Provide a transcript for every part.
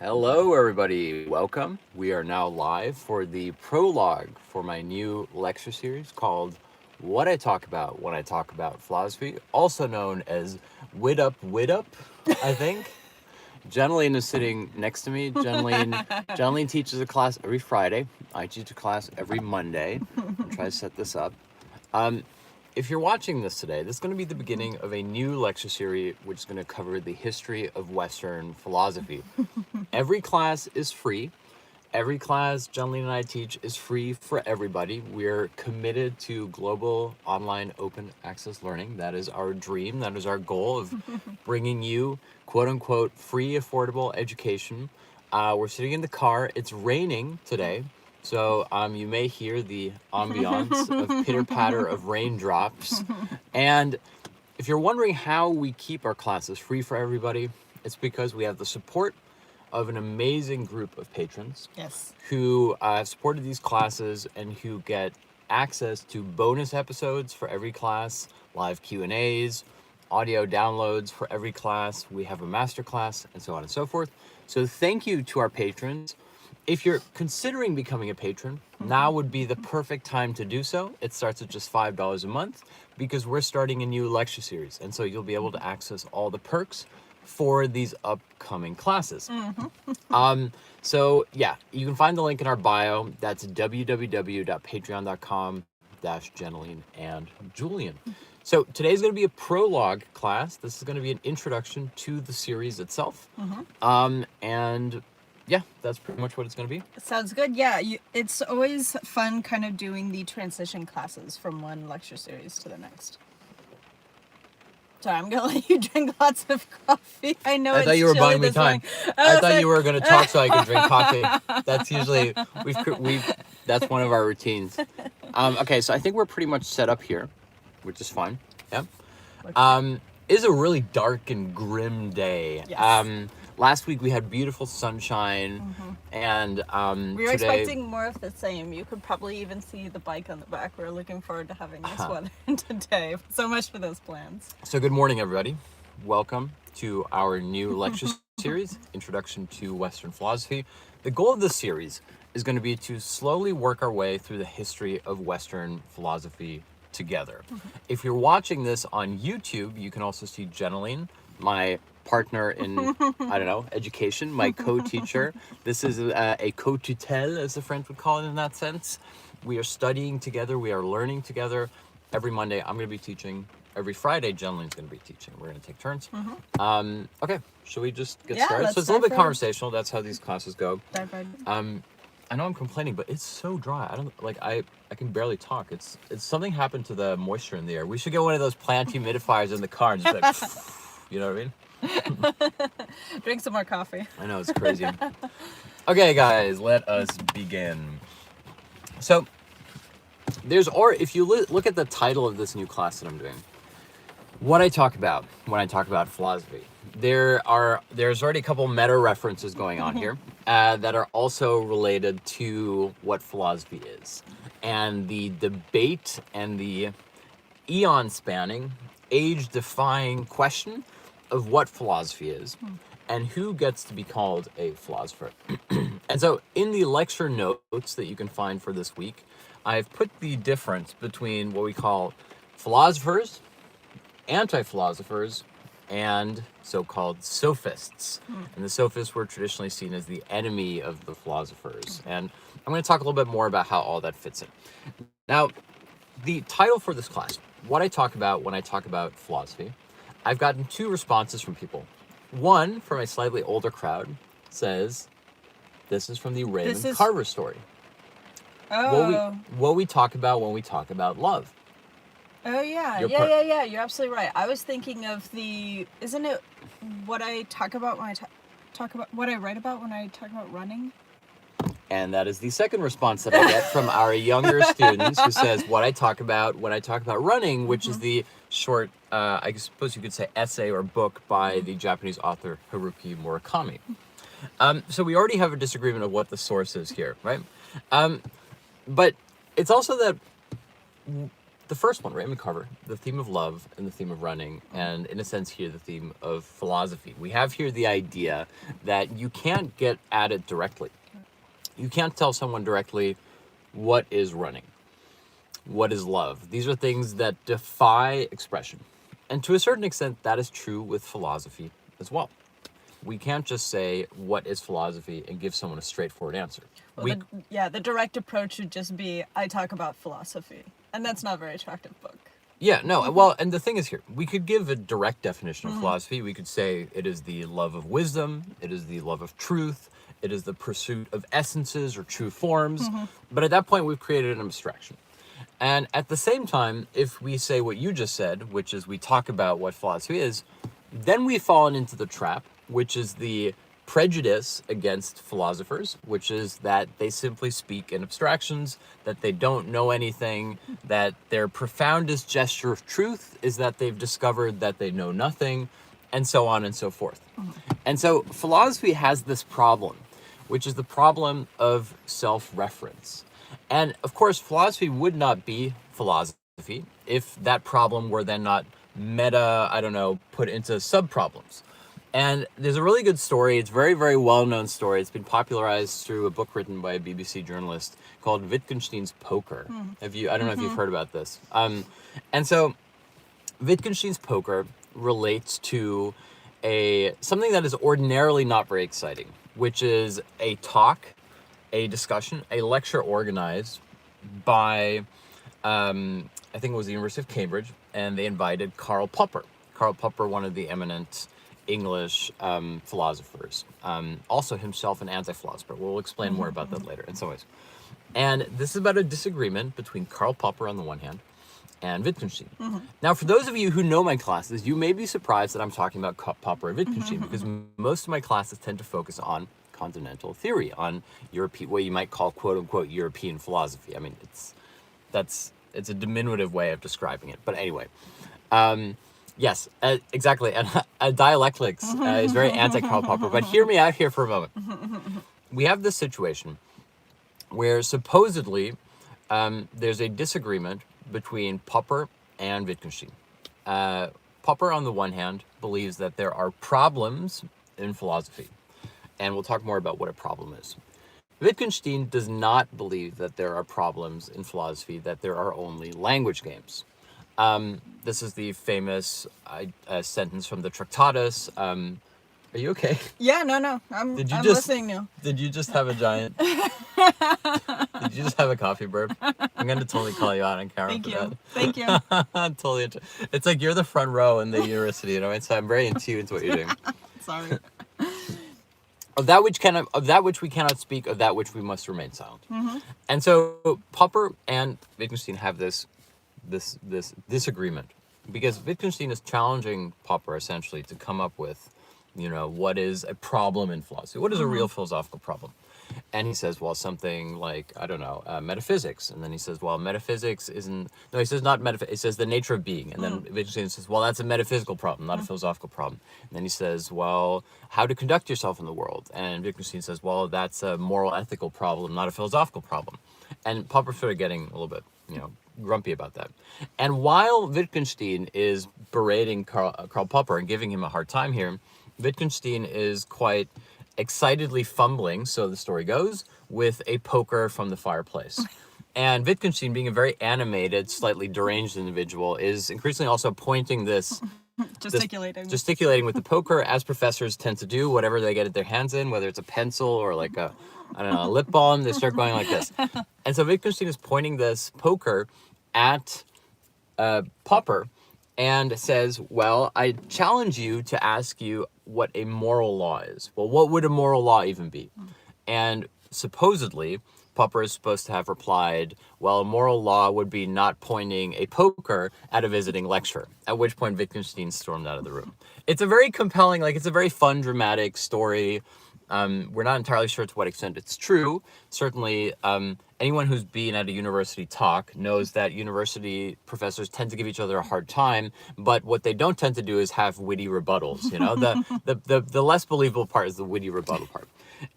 Hello, everybody. Welcome. We are now live for the prologue for my new lecture series called What I Talk About When I Talk About Philosophy, also known as Wit Up, I think. Jeneline is sitting next to me. Jeneline teaches a class every Friday. I teach a class every Monday. I'll try to set this up. If you're watching this today, this is going to be the beginning of a new lecture series which is going to cover the history of Western philosophy. Every class is free. Every class Jeneline and I teach is free for everybody. We're committed to global online open access learning. That is our dream. That is our goal of bringing you quote unquote free, affordable education. We're sitting in the car. It's raining today. So you may hear the ambiance of pitter-patter of raindrops. And if you're wondering how we keep our classes free for everybody, it's because we have the support of an amazing group of patrons. Yes. Who have supported these classes and who get access to bonus episodes for every class, live Q&As, audio downloads for every class. We have a master class and so on and so forth. So thank you to our patrons. If you're considering becoming a patron, now would be the perfect time to do so. It starts at just $5 a month because we're starting a new lecture series. And so you'll be able to access all the perks for these upcoming classes. So yeah, you can find the link in our bio. That's www.patreon.com/Jeneline and Julian. So today's going to be a prologue class. This is going to be an introduction to the series itself. And yeah, that's pretty much what it's going to be. Sounds good. Yeah, it's always fun kind of doing the transition classes from one lecture series to the next. Sorry, I'm going to let you drink lots of coffee. I know I thought you were buying me time. I thought you were going to talk so I could drink coffee. That's usually, that's one of our routines. Okay, so I think we're pretty much set up here, which is fine. Yeah. It is a really dark and grim day. Yes. Last week we had beautiful sunshine, and we were today, expecting more of the same. You could probably even see the bike on the back. We're looking forward to having this weather today. So much for those plans. So good morning, everybody. Welcome to our new lecture series, Introduction to Western Philosophy. The goal of this series is going to be to slowly work our way through the history of Western philosophy together. If you're watching this on YouTube, you can also see Jeneline, my partner in, I don't know, education, my co-teacher. This is a co-tutelle, as the French would call it in that sense. We are studying together. We are learning together. Every Monday, I'm going to be teaching. Every Friday, Jeneline's going to be teaching. We're going to take turns. Okay, should we just get started? So it's a little bit conversational. That's how these classes go. I know I'm complaining, but it's so dry. I can barely talk. It's something happened to the moisture in the air. We should get one of those plant humidifiers in the car and just be like, you know what I mean? Drink some more coffee. I know, it's crazy. Okay, guys, let us begin. So, if you look at the title of this new class that I'm doing, what I talk about when I talk about philosophy, there's already a couple meta references going on here that are also related to what philosophy is, and the debate and the eon-spanning, age-defying question of what philosophy is and who gets to be called a philosopher. And so in the lecture notes that you can find for this week, I've put the difference between what we call philosophers, anti-philosophers, and so-called sophists. And the sophists were traditionally seen as the enemy of the philosophers. And I'm going to talk a little bit more about how all that fits in. Now, the title for this class, what I talk about when I talk about philosophy, I've gotten two responses from people. One, from a slightly older crowd, says, this is from the Raymond Carver story. Oh. What we talk about when we talk about love. Oh, yeah. Yeah. You're absolutely right. I was thinking of isn't it what I talk about when I talk about, what I write about when I talk about running? And that is the second response that I get from our younger students, who says what I talk about when I talk about running, which is the short, I suppose you could say, essay or book by the Japanese author Haruki Murakami. So we already have a disagreement of what the source is here, right? But it's also that the first one, right? We cover the theme of love and the theme of running, and in a sense here, the theme of philosophy. We have here the idea that you can't get at it directly. You can't tell someone directly what is running, what is love. These are things that defy expression. And to a certain extent, that is true with philosophy as well. We can't just say, what is philosophy, and give someone a straightforward answer. Well, the direct approach should just be, I talk about philosophy. And that's not a very attractive book. Yeah, no, well, and the thing is here, we could give a direct definition of philosophy. We could say it is the love of wisdom, it is the love of truth, it is the pursuit of essences or true forms. But at that point, we've created an abstraction. And at the same time, if we say what you just said, which is we talk about what philosophy is, then we've fallen into the trap, which is the prejudice against philosophers, which is that they simply speak in abstractions, that they don't know anything, that their profoundest gesture of truth is that they've discovered that they know nothing, and so on and so forth. And so philosophy has this problem, which is the problem of self-reference. And of course, philosophy would not be philosophy if that problem were then not put into sub-problems. And there's a really good story. It's a very, very well-known story. It's been popularized through a book written by a BBC journalist called Wittgenstein's Poker. I don't know if you've heard about this. And so Wittgenstein's Poker relates to something that is ordinarily not very exciting, which is a talk, a discussion, a lecture organized by, I think it was the University of Cambridge, and they invited Karl Popper. Karl Popper, one of the eminent English philosophers, also himself an anti-philosopher. We'll explain more about that later in some ways. And this is about a disagreement between Karl Popper on the one hand and Wittgenstein. Now, for those of you who know my classes, you may be surprised that I'm talking about Popper and Wittgenstein because most of my classes tend to focus on continental theory, on what you might call quote-unquote European philosophy. I mean, it's a diminutive way of describing it. But anyway, yes, exactly. And dialectics is very anti-Karl Popper. But hear me out here for a moment. We have this situation where supposedly there's a disagreement between Popper and Wittgenstein. Popper, on the one hand, believes that there are problems in philosophy. And we'll talk more about what a problem is. Wittgenstein does not believe that there are problems in philosophy, that there are only language games. This is the famous sentence from the Tractatus. Are you okay? Yeah, no. I'm listening now. Did you just have a giant... Did you just have a coffee burp? I'm going to totally call you out on camera for that. Thank you. Totally. It's like you're the front row in the university, and so I'm very in tune to what you're doing. Sorry. Of that which we cannot speak, of that which we must remain silent. And so Popper and Wittgenstein have this disagreement because Wittgenstein is challenging Popper essentially to come up with, what is a problem in philosophy? What is a real philosophical problem? And he says, well, something like, metaphysics. And then he says, well, metaphysics isn't, no, he says not metaphysics, it says the nature of being. And then Wittgenstein says, well, that's a metaphysical problem, not a philosophical problem. And then he says, well, how to conduct yourself in the world. And Wittgenstein says, well, that's a moral ethical problem, not a philosophical problem. And Popper's sort of getting a little bit, grumpy about that. And while Wittgenstein is berating Karl Popper and giving him a hard time here, Wittgenstein is quite excitedly fumbling, so the story goes, with a poker from the fireplace. And Wittgenstein, being a very animated, slightly deranged individual, is increasingly also pointing gesticulating with the poker, as professors tend to do, whatever they get their hands in, whether it's a pencil or like a lip balm, they start going like this. And so Wittgenstein is pointing this poker at Popper and says, well, I challenge you to ask you what a moral law is. Well, what would a moral law even be? And supposedly, Popper is supposed to have replied, well, a moral law would be not pointing a poker at a visiting lecturer, at which point Wittgenstein stormed out of the room. It's a very compelling, it's a very fun, dramatic story. We're not entirely sure to what extent it's true. Certainly, anyone who's been at a university talk knows that university professors tend to give each other a hard time, but what they don't tend to do is have witty rebuttals. The less believable part is the witty rebuttal part.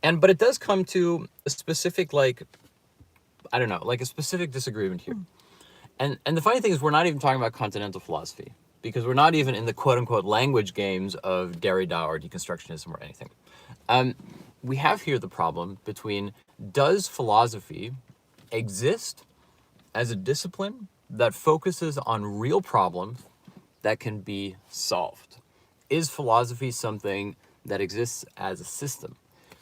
But it does come to a specific, a specific disagreement here. And the funny thing is, we're not even talking about continental philosophy, because we're not even in the quote-unquote language games of Derrida or deconstructionism or anything. We have here the problem between, does philosophy exist as a discipline that focuses on real problems that can be solved? Is philosophy something that exists as a system,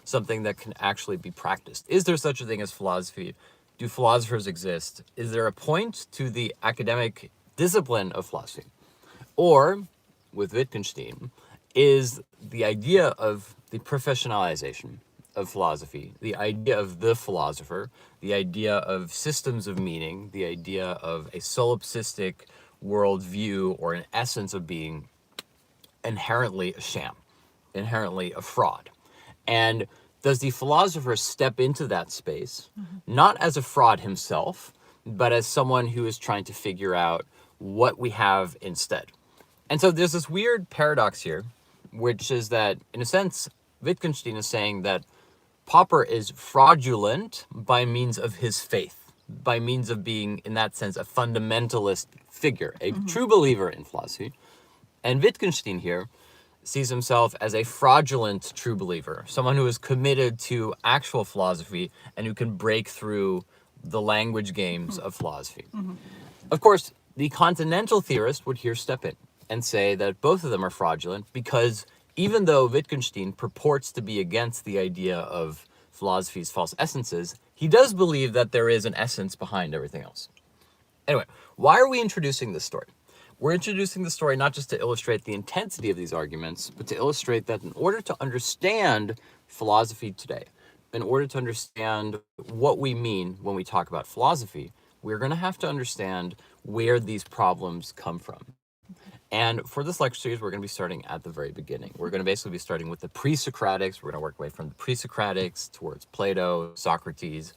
something that can actually be practiced? Is there such a thing as philosophy? Do philosophers exist? Is there a point to the academic discipline of philosophy? Or, with Wittgenstein, is the idea of the professionalization of philosophy, the idea of the philosopher, the idea of systems of meaning, the idea of a solipsistic worldview or an essence of being, inherently a sham, inherently a fraud? And does the philosopher step into that space, not as a fraud himself, but as someone who is trying to figure out what we have instead? And so there's this weird paradox here, which is that, in a sense, Wittgenstein is saying that Popper is fraudulent by means of his faith, by means of being, in that sense, a fundamentalist figure, a true believer in philosophy. And Wittgenstein here sees himself as a fraudulent true believer, someone who is committed to actual philosophy and who can break through the language games of philosophy. Of course, the continental theorist would here step in and say that both of them are fraudulent, because even though Wittgenstein purports to be against the idea of philosophy's false essences, he does believe that there is an essence behind everything else. Anyway, why are we introducing this story? We're introducing the story not just to illustrate the intensity of these arguments, but to illustrate that in order to understand philosophy today, in order to understand what we mean when we talk about philosophy, we're going to have to understand where these problems come from. And for this lecture series, we're going to be starting at the very beginning. We're going to basically be starting with the pre-Socratics. We're going to work away from the pre-Socratics towards Plato, Socrates,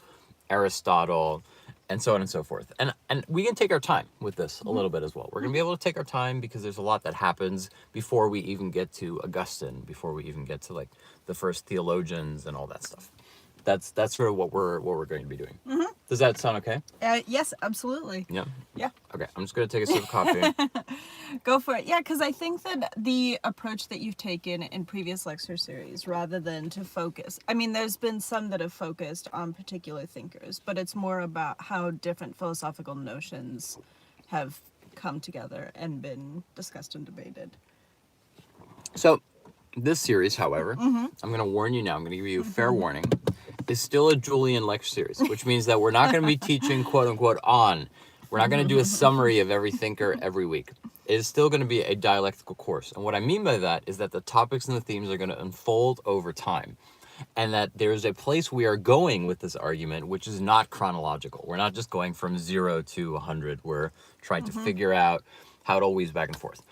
Aristotle, and so on and so forth. And we can take our time with this a little bit as well. We're going to be able to take our time because there's a lot that happens before we even get to Augustine, before we even get to like the first theologians and all that stuff. That's sort of what we're going to be doing. Does that sound okay? Yes, absolutely. Yeah. Yeah. Okay, I'm just going to take a sip of coffee. Go for it. Yeah, because I think that the approach that you've taken in previous lecture series, rather than to focus, I mean, there's been some that have focused on particular thinkers, but it's more about how different philosophical notions have come together and been discussed and debated. So, this series, however, I'm going to warn you now, I'm going to give you a fair warning, is still a Julian lecture series, which means that we're not going to be teaching quote unquote on. We're not going to do a summary of every thinker every week. It is still going to be a dialectical course. And what I mean by that is that the topics and the themes are going to unfold over time. And that there's a place we are going with this argument, which is not chronological. We're not just going from 0 to 100. We're trying to figure out how it all weaves back and forth.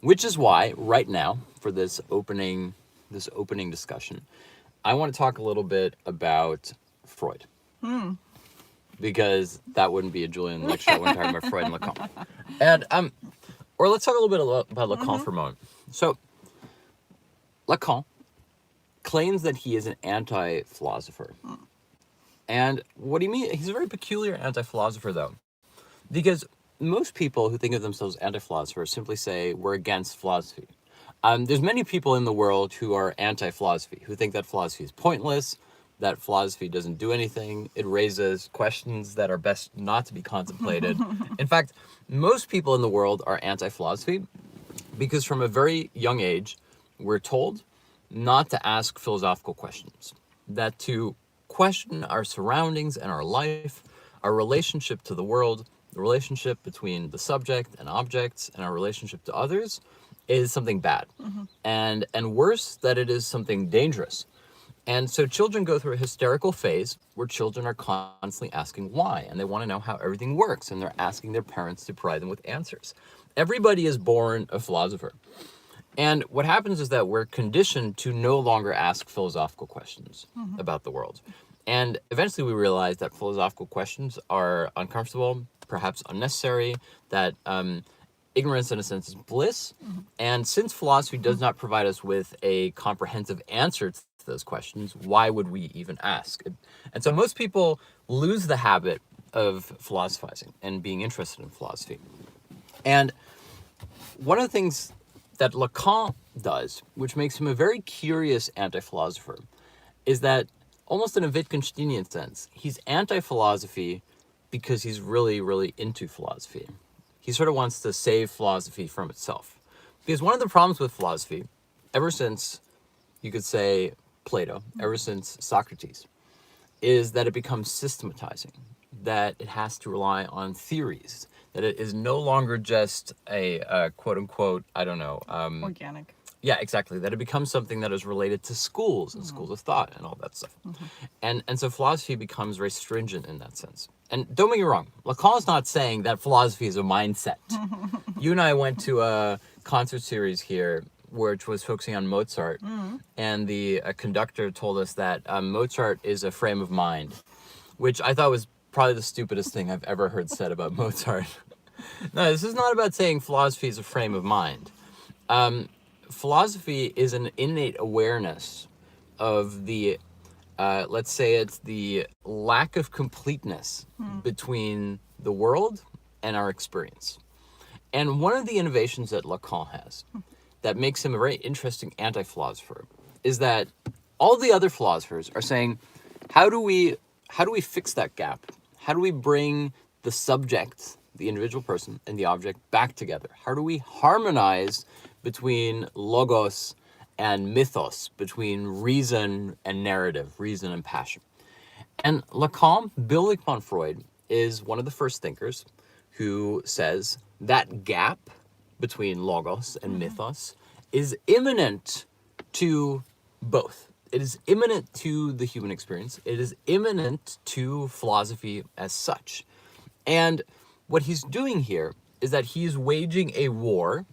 Which is why, right now, for this opening discussion, I want to talk a little bit about Freud. Because that wouldn't be a Julian lecture. I wouldn't talk about Freud and Lacan. And or let's talk a little bit about Lacan for a moment. So, Lacan claims that he is an anti-philosopher. And what do you mean? He's a very peculiar anti-philosopher, though. Because most people who think of themselves anti-philosophers simply say, we're against philosophy. There's many people in the world who are anti-philosophy, who think that philosophy is pointless, that philosophy doesn't do anything. It raises questions that are best not to be contemplated. In fact, most people in the world are anti-philosophy because from a very young age, we're told not to ask philosophical questions, that to question our surroundings and our life, our relationship to the world, the relationship between the subject and objects, and our relationship to others is something bad. And worse, that it is something dangerous. And so children go through a hysterical phase where children are constantly asking why, and they want to know how everything works, and they're asking their parents to provide them with answers. Everybody is born a philosopher. And what happens is that we're conditioned to no longer ask philosophical questions about the world. And eventually we realize that philosophical questions are uncomfortable, perhaps unnecessary, that ignorance in a sense is bliss. And since philosophy does not provide us with a comprehensive answer to those questions, why would we even ask? And so most people lose the habit of philosophizing and being interested in philosophy. And one of the things that Lacan does, which makes him a very curious anti-philosopher, is that almost in a Wittgensteinian sense, he's anti-philosophy because he's really, really into philosophy. He sort of wants to save philosophy from itself. Because one of the problems with philosophy, ever since, you could say, Plato, ever since Socrates, is that it becomes systematizing, that it has to rely on theories, that it is no longer just a quote-unquote, I don't know, Organic. yeah, exactly. That it becomes something that is related to schools and schools of thought and all that stuff. And so philosophy becomes very stringent in that sense. And don't get me wrong, Lacan is not saying that philosophy is a mindset. You and I went to a concert series here which was focusing on Mozart, and the conductor told us that Mozart is a frame of mind, which I thought was probably the stupidest thing I've ever heard said about Mozart. No, this is not about saying philosophy is a frame of mind. Philosophy is an innate awareness of the, let's say it's the lack of completeness between the world and our experience. And one of the innovations that Lacan has that makes him a very interesting anti-philosopher is that all the other philosophers are saying, how do we fix that gap? How do we bring the subject, the individual person, and the object back together? How do we harmonize between logos and mythos, between reason and narrative, reason and passion? And Lacan, building upon Freud, is one of the first thinkers who says that gap between logos and mythos is immanent to both. It is immanent to the human experience. It is immanent to philosophy as such. And what he's doing here is that he's waging a war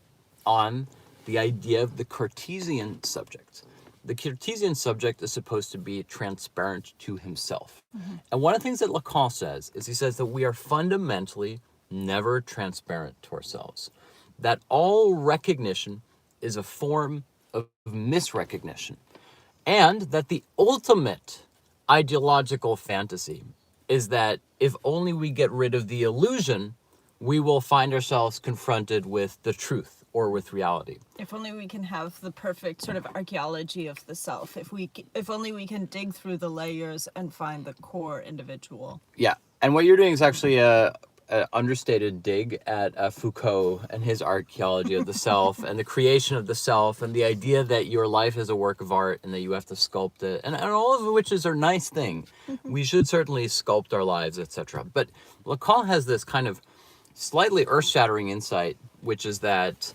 on the idea of the Cartesian subject. The Cartesian subject is supposed to be transparent to himself. And one of the things that Lacan says is he says that we are fundamentally never transparent to ourselves. That all recognition is a form of misrecognition. And that the ultimate ideological fantasy is that if only we get rid of the illusion, we will find ourselves confronted with the truth or with reality. If only we can have the perfect sort of archaeology of the self. If only we can dig through the layers and find the core individual. Yeah, and what you're doing is actually a understated dig at Foucault and his archaeology of the self and the creation of the self and the idea that your life is a work of art and that you have to sculpt it, and all of which is a nice thing. We should certainly sculpt our lives, etc. But Lacan has this kind of slightly earth-shattering insight, which is that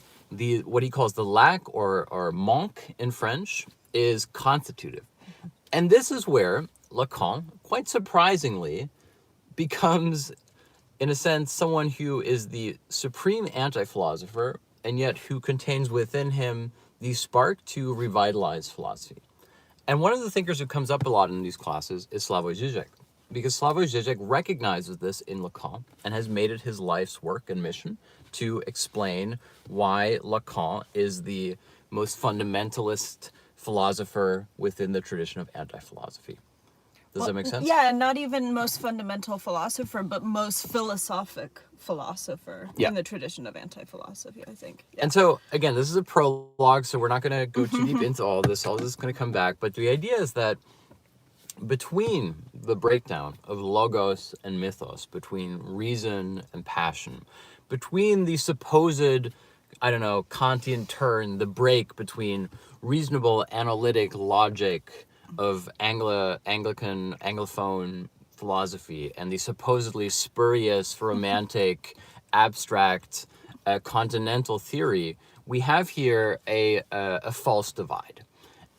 what he calls the lack or manque in French is constitutive. And this is where Lacan, quite surprisingly, becomes, in a sense, someone who is the supreme anti-philosopher and yet who contains within him the spark to revitalize philosophy. And one of the thinkers who comes up a lot in these classes is Slavoj Žižek, because Slavoj Žižek recognizes this in Lacan and has made it his life's work and mission to explain why Lacan is the most fundamentalist philosopher within the tradition of anti-philosophy. Does that make sense? Yeah, and not even most fundamental philosopher, but most philosophic philosopher in the tradition of anti-philosophy, I think. Yeah. And so, again, this is a prologue, so we're not going to go too deep into all this. All this is going to come back. But the idea is that between the breakdown of logos and mythos, between reason and passion, between the supposed, I don't know, Kantian turn, the break between reasonable analytic logic of Anglican, Anglophone philosophy and the supposedly spurious, romantic, abstract, continental theory, we have here a false divide.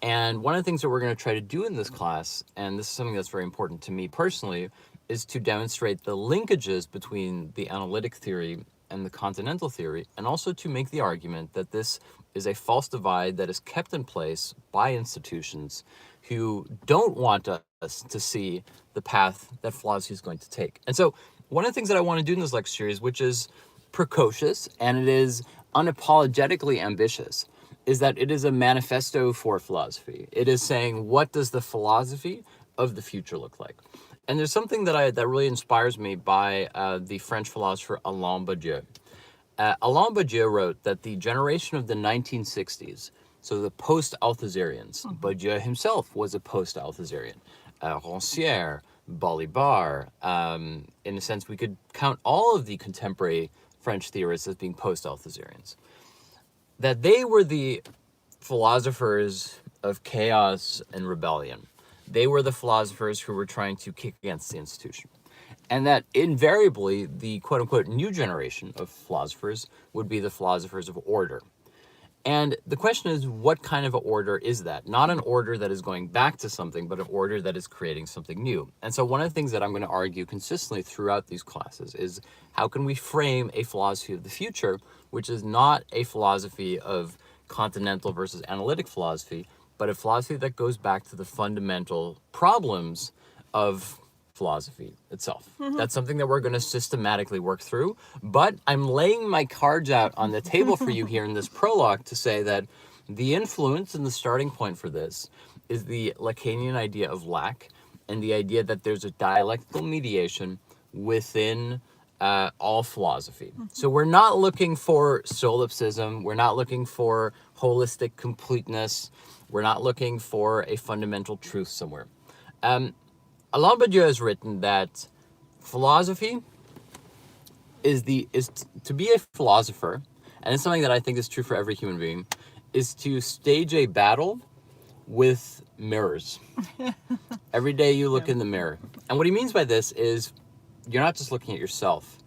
And one of the things that we're going to try to do in this class, and this is something that's very important to me personally, is to demonstrate the linkages between the analytic theory and the continental theory, and also to make the argument that this is a false divide that is kept in place by institutions who don't want us to see the path that philosophy is going to take. And so one of the things that I want to do in this lecture series, which is precocious and it is unapologetically ambitious, is that it is a manifesto for philosophy. It is saying, what does the philosophy of the future look like? And there's something that really inspires me by the French philosopher Alain Badiou. Alain Badiou wrote that the generation of the 1960s, so the post-Althusserians, Badiou himself was a post-Althusserian, Rancière, Balibar, in a sense we could count all of the contemporary French theorists as being post-Althusserians, that they were the philosophers of chaos and rebellion. They were the philosophers who were trying to kick against the institution. And that invariably the quote unquote new generation of philosophers would be the philosophers of order. And the question is, what kind of an order is that? Not an order that is going back to something, but an order that is creating something new. And so one of the things that I'm going to argue consistently throughout these classes is how can we frame a philosophy of the future, which is not a philosophy of continental versus analytic philosophy, but a philosophy that goes back to the fundamental problems of philosophy itself. That's something that we're going to systematically work through, but I'm laying my cards out on the table for you here in this prologue to say that the influence and the starting point for this is the Lacanian idea of lack and the idea that there's a dialectical mediation within all philosophy. So we're not looking for solipsism, we're not looking for holistic completeness, we're not looking for a fundamental truth somewhere. Alain Badiou has written that philosophy is to be a philosopher, and it's something that I think is true for every human being, is to stage a battle with mirrors. Every day you look in the mirror. And what he means by this is you're not just looking at yourself,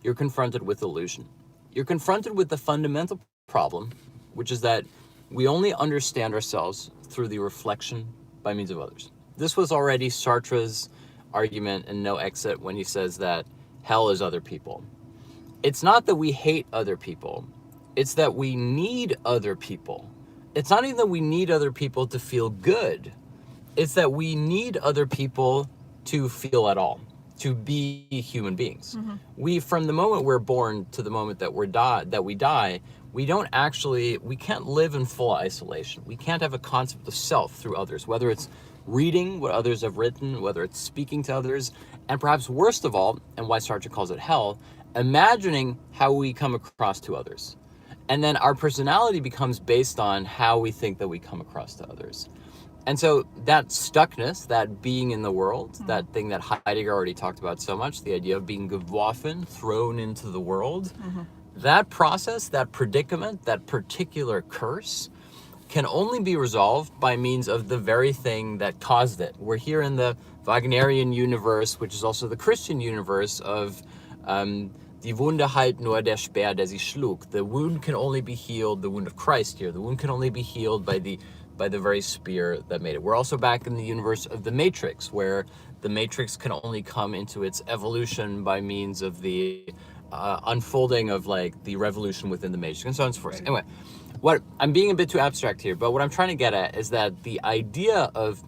you're confronted with illusion. You're confronted with the fundamental problem, which is that we only understand ourselves through the reflection by means of others. This was already Sartre's argument in No Exit when he says that hell is other people. It's not that we hate other people, it's that we need other people. It's not even that we need other people to feel good, it's that we need other people to feel at all, to be human beings. We, from the moment we're born to the moment that we die, we can't live in full isolation. We can't have a concept of self through others, whether it's reading what others have written, whether it's speaking to others, and perhaps worst of all, and why Sartre calls it hell, imagining how we come across to others. And then our personality becomes based on how we think that we come across to others. And so that stuckness, that being in the world, that thing that Heidegger already talked about so much, the idea of being geworfen, thrown into the world, that process, that predicament, that particular curse can only be resolved by means of the very thing that caused it. We're here in the Wagnerian universe, which is also the Christian universe of Die Wunde heilt nur der Speer, der sie schlug. The wound can only be healed, the wound of Christ here, the wound can only be healed by the very spear that made it. We're also back in the universe of the Matrix, where the Matrix can only come into its evolution by means of the unfolding of like the revolution within the Matrix, and so on and so forth. Anyway, what I'm being a bit too abstract here, but what I'm trying to get at is that the idea of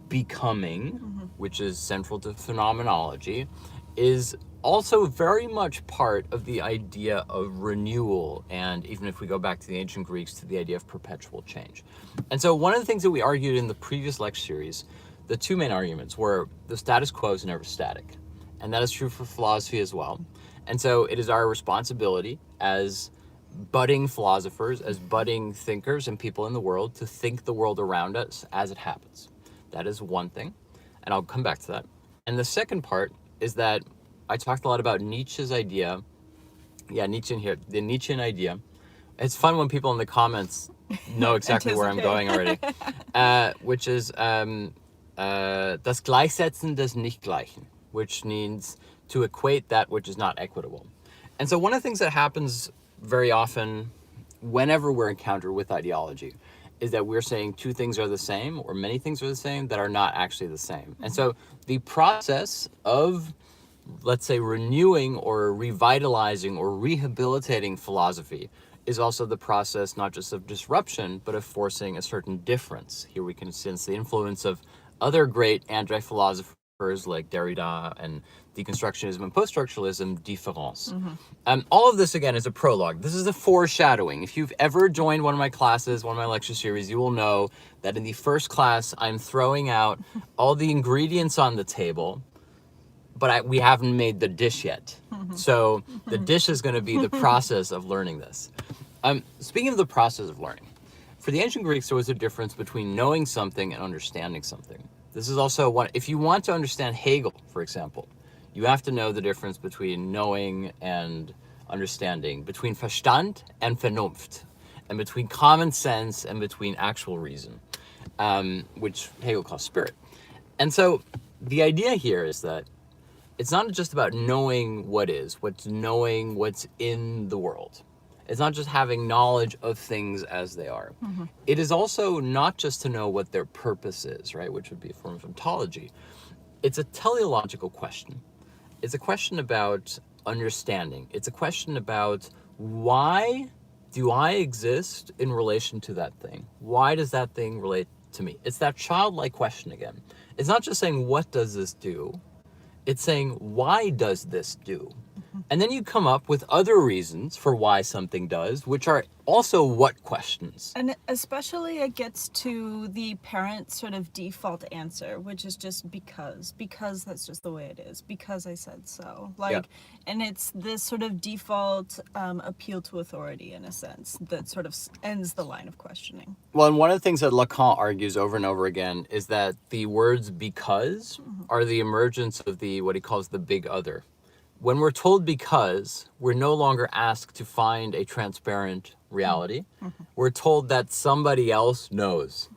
becoming, which is central to phenomenology, is also very much part of the idea of renewal, and even if we go back to the ancient Greeks, to the idea of perpetual change. And so one of the things that we argued in the previous lecture series, the two main arguments were the status quo is never static, and that is true for philosophy as well. And so it is our responsibility as budding philosophers, as budding thinkers and people in the world, to think the world around us as it happens. That is one thing, and I'll come back to that. And the second part is that I talked a lot about Nietzsche's idea. Yeah, Nietzsche in here, the Nietzschean idea. It's fun when people in the comments know exactly where I'm going already. Which is das Gleichsetzen des Nichtgleichen, which means to equate that which is not equitable. And so one of the things that happens very often whenever we're encountered with ideology is that we're saying two things are the same, or many things are the same that are not actually the same. And so the process of, let's say, renewing or revitalizing or rehabilitating philosophy is also the process not just of disruption, but of forcing a certain difference. Here we can sense the influence of other great anti-philosophers like Derrida and deconstructionism and post-structuralism, difference. All of this, again, is a prologue. This is a foreshadowing. If you've ever joined one of my classes, one of my lecture series, you will know that in the first class, I'm throwing out all the ingredients on the table, but we haven't made the dish yet. So the dish is going to be the process of learning this. Speaking of the process of learning, for the ancient Greeks, there was a difference between knowing something and understanding something. This is also one, if you want to understand Hegel, for example, you have to know the difference between knowing and understanding, between Verstand and Vernunft, and between common sense and between actual reason, which Hegel calls spirit. And so the idea here is that it's not just about knowing what is, what's knowing what's in the world. It's not just having knowledge of things as they are. It is also not just to know what their purpose is, right, which would be a form of ontology. It's a teleological question. It's a question about understanding. It's a question about why do I exist in relation to that thing? Why does that thing relate to me? It's that childlike question again. It's not just saying, what does this do? It's saying, why does this do? And then you come up with other reasons for why something does, which are also what questions. And especially it gets to the parent sort of default answer, which is just because that's just the way it is, because I said so. And it's this sort of default appeal to authority, in a sense, that sort of ends the line of questioning. Well, and one of the things that Lacan argues over and over again is that the words because are the emergence of the, what he calls the big other. When we're told because, we're no longer asked to find a transparent reality. We're told that somebody else knows.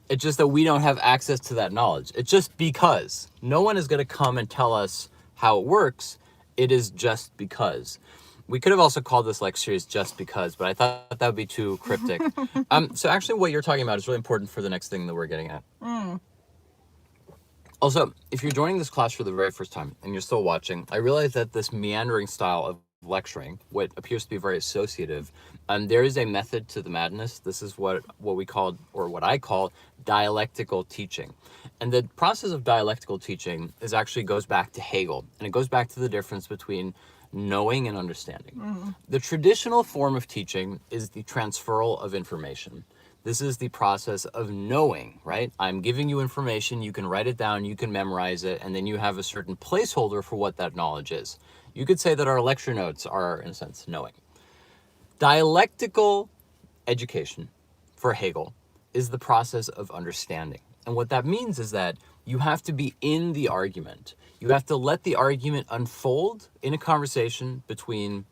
It's just that we don't have access to that knowledge. It's just because. No one is going to come and tell us how it works. It is just because. We could have also called this lecture series Just Because, but I thought that would be too cryptic. So actually what you're talking about is really important for the next thing that we're getting at. Also, if you're joining this class for the very first time and you're still watching, I realize that this meandering style of lecturing, what appears to be very associative, there is a method to the madness. This is what we call, or what I call, dialectical teaching. And the process of dialectical teaching actually goes back to Hegel, and it goes back to the difference between knowing and understanding. The traditional form of teaching is the transferal of information. This is the process of knowing, right? I'm giving you information, you can write it down, you can memorize it, and then you have a certain placeholder for what that knowledge is. You could say that our lecture notes are, in a sense, knowing. Dialectical education, for Hegel, is the process of understanding. And what that means is that you have to be in the argument. You have to let the argument unfold in a conversation between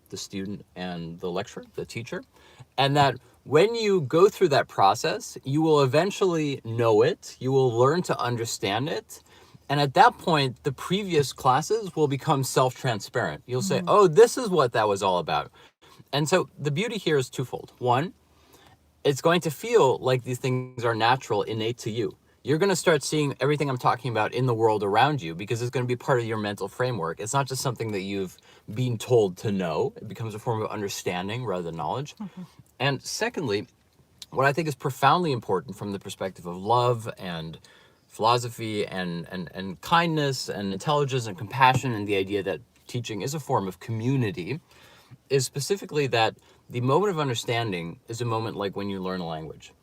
the student and the lecturer, the teacher, and that when you go through that process, you will eventually know it, you will learn to understand it, and at that point, the previous classes will become self-transparent. You'll say, oh, this is what that was all about. And so the beauty here is twofold. One, it's going to feel like these things are natural, innate to you. You're going to start seeing everything I'm talking about in the world around you because it's going to be part of your mental framework. It's not just something that you've been told to know. It becomes a form of understanding rather than knowledge. And secondly, what I think is profoundly important from the perspective of love and philosophy and kindness and intelligence and compassion and the idea that teaching is a form of community is specifically that the moment of understanding is a moment like when you learn a language.